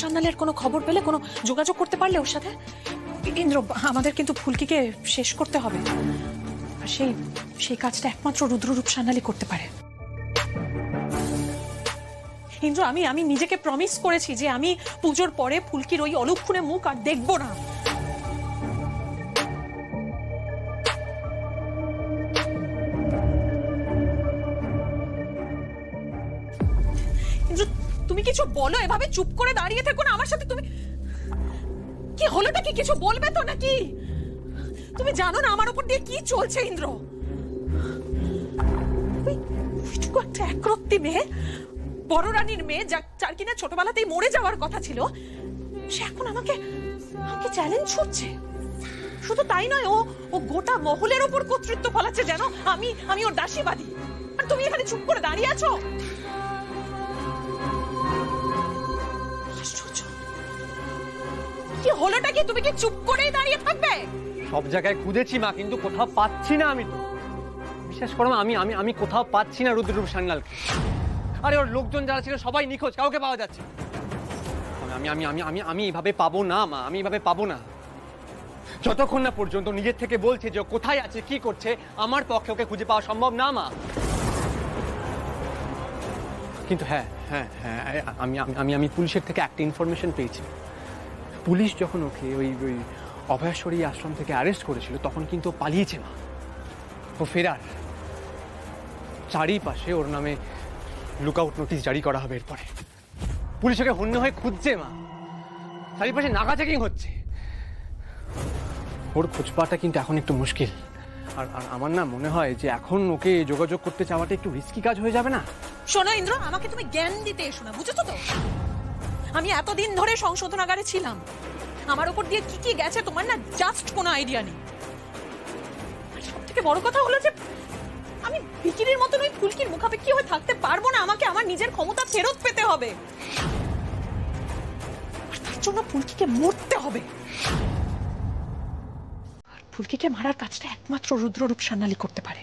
সান্যালের কোনো খবর পেলে, কোনো যোগাযোগ করতে পারলে ওর সাথে? ইন্দ্র, আমাদের কিন্তু ফুলকিকে শেষ করতে হবে, আর সেই কাজটা একমাত্র রুদ্ররূপ সান্যালই করতে পারে। ইন্দ্র, আমি নিজেকে প্রমিস করেছি যে আমি পুজোর পরে ফুলকির ওই অলক্ষণে মুখ আর দেখবো না। ইন্দ্র, তুমি কিছু বলো, এভাবে চুপ করে দাঁড়িয়ে থেকো না। আমার সাথে তুমি কি হলোটা কি, কিছু বলবে তো নাকি? তুমি জানো না আমার উপর দিয়ে কি চলছে ইন্দ্র? একটা একরত্তি মেয়ে, বড় রানীর মেয়ে, যার কিনা ছোটবেলাতেই মরে যাওয়ার কথা ছিল, সে এখন আমাকে চ্যালেঞ্জ ছুটছে। শুধু তাই নয়, ও গোটা মহলের উপর কর্তৃত্ব ফলাচ্ছে, যেন আমি ওর দাসীবাদী। আর তুমি এখানে চুপ করে দাঁড়িয়ে আছো। কি হলোটা কি? তুমি কি চুপ করেই দাঁড়িয়ে থাকবে? সব জায়গায় খুঁজেছি মা, কিন্তু কোথাও পাচ্ছি না। আমি তো বিশ্বাস করো আমি আমি কোথাও পাচ্ছি না রুদ্ররূপ সান্যালকে। আরে ওর লোকজন যারা ছিল সবাই নিখোঁজ, কাউকে পাওয়া যাচ্ছে। আমি এইভাবে পাবো না মা, আমি এইভাবে পাবো না। যতক্ষণ না পর্যন্ত নিজের থেকে বলছে যে কোথায় আছে, কি করছে, আমার পক্ষে ওকে খুঁজে পাওয়া সম্ভব না মা। কিন্তু হ্যাঁ হ্যাঁ হ্যাঁ আমি পুলিশের থেকে একটা ইনফরমেশন পেয়েছি। পুলিশ যখন ওকে ওই অভয়াশ্বরী আশ্রম থেকে অ্যারেস্ট করেছিল, তখন কিন্তু পালিয়েছে মা। ও ফেরার, চারিপাশে ওর নামে লুকআউট নোটিশ জারি করা হবে এরপরে। পুলিশ ওকে হন্য হয়ে খুঁজছে মা, চারিপাশে নাকা চেকিং হচ্ছে। ওর খোঁজ পাওয়াটা কিন্তু এখন একটু মুশকিল। আর আমার না মনে হয় যে এখন ওকে যোগাযোগ করতে চাওয়াটা একটু রিস্কি কাজ হয়ে যাবে না? শোনো ইন্দ্র, আমাকে তুমি জ্ঞান দিতে এসো না, বুঝেছো তো? আমি এতদিন ধরে সংশোধনাগারে ছিলাম, আমার উপর দিয়ে কি কি গেছে তোমার না জাস্ট কোনো আইডিয়া নেই। সব থেকে বড় কথা হলো যে আমি বিকিরির মতন ওই ফুলকির মুখাপেক্ষী হয়ে থাকতে পারবো না। আমাকে আমার নিজের ক্ষমতা ফেরত পেতে হবে, আর তার জন্য ফুলকিকে মরতে হবে। আর ফুলকিকে মারার কাজটা একমাত্র রুদ্ররূপ সান্যালী করতে পারে।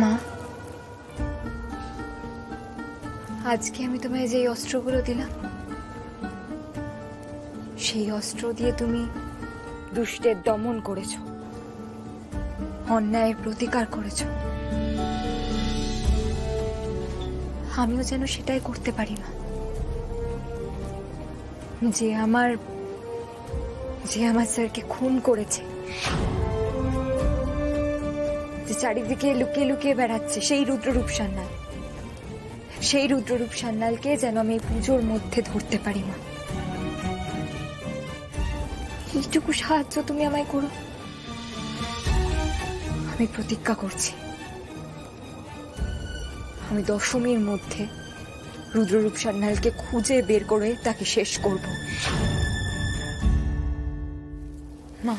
মা, আজকে আমি তোমায় যে অস্ত্রগুলো দিলাম, সেই অস্ত্র দিয়ে তুমি দুষ্টের দমন করেছো, অন্যায়ের প্রতিকার করেছো। আমিও যেন সেটাই করতে পারি মা। যে আমার স্যারকে খুন করেছে, যে চারিদিকে লুকিয়ে লুকিয়ে বেড়াচ্ছে, সেই রুদ্ররূপ সান্যাল, সেই রুদ্ররূপ সান্যালকে যেন আমি পুজোর মধ্যে ধরতে পারি মা। এইটুকু সাহায্য তুমি আমায় করো। আমি প্রতিজ্ঞা করছি, আমি দশমীর মধ্যে রুদ্ররূপ সান্যালকে খুঁজে বের করে তাকে শেষ করব। মা,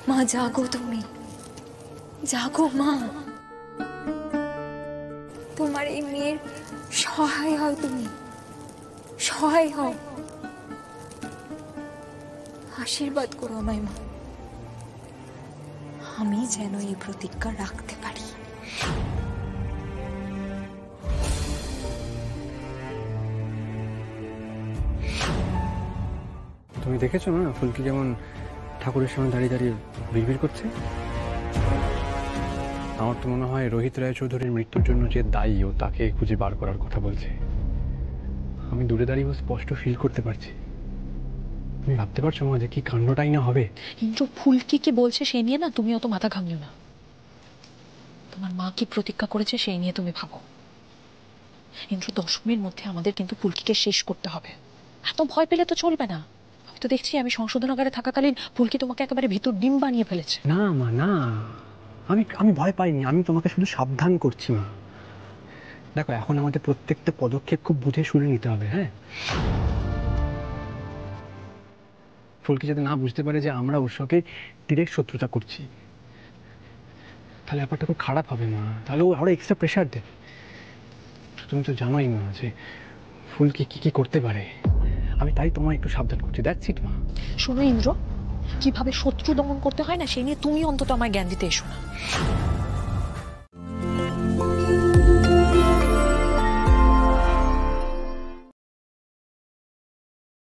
মা জাগো, তুমি জাগো মা। তোমার এই মেয়ের সহায় হও, তুমি সহায় হও। আশীর্বাদ করো আমায় মা, আমি যেন এই প্রতিজ্ঞা রাখতে পারি। তুমি দেখেছো না ফুলকি যেমন ঠাকুরের সামনে দাঁড়িয়ে দাঁড়িয়ে বিড়বিড় করছে? আমার তো মনে হয় রোহিত রায়চৌধুরীর মৃত্যুর জন্য যে দায়ী, ও তাকে খুঁজে বার করার কথা বলছে। আমি দূরে দাঁড়িয়ে স্পষ্ট ফিল করতে পারছি। তুমি ভাবতে পারছো মা যে কি কাণ্ডটাই না হবে? ইন্দ্র ফুলকি কি বলছে সেই নিয়ে না তুমি অত মাথা ঘামিও না। তোমার মা কি প্রতিজ্ঞা করেছে সেই নিয়ে তুমি ভাবো। ইন্দ্র দশমীর মধ্যে আমাদের কিন্তু ফুলকিকে শেষ করতে হবে। এত ভয় পেলে তো চলবে না। আমি তো দেখছি আমি সংশোধনাগারে থাকাকালীন ফুলকি তোমাকে একেবারে ভিতর ডিম বানিয়ে ফেলেছে। না মা না, আমি ভয় পাইনি, আমি তোমাকে শুধু সাবধান করছি মা। দেখো এখন আমাদের প্রত্যেকটা পদক্ষেপ খুব বুঝে শুনে নিতে হবে। হ্যাঁ, ফুলকি যাতে না বুঝতে পারে যে আমরা ওর সঙ্গে ডিরেক্ট শত্রুতা করছি, তাহলে ব্যাপারটা খুব খারাপ হবে মা। তাহলে ও আরো এক্সট্রা প্রেশার দেবে। তুমি তো জানোই মা যে ফুলকি কি কি করতে পারে। আমি তাই তোমায় একটু সাবধান করছি। দ্যাটস ইট মা। শোনো ইন্দ্র, কিভাবে শত্রু দমন করতে হয় না সেই নিয়ে তুমি অন্তত আমায় জ্ঞান দিতে এসো না।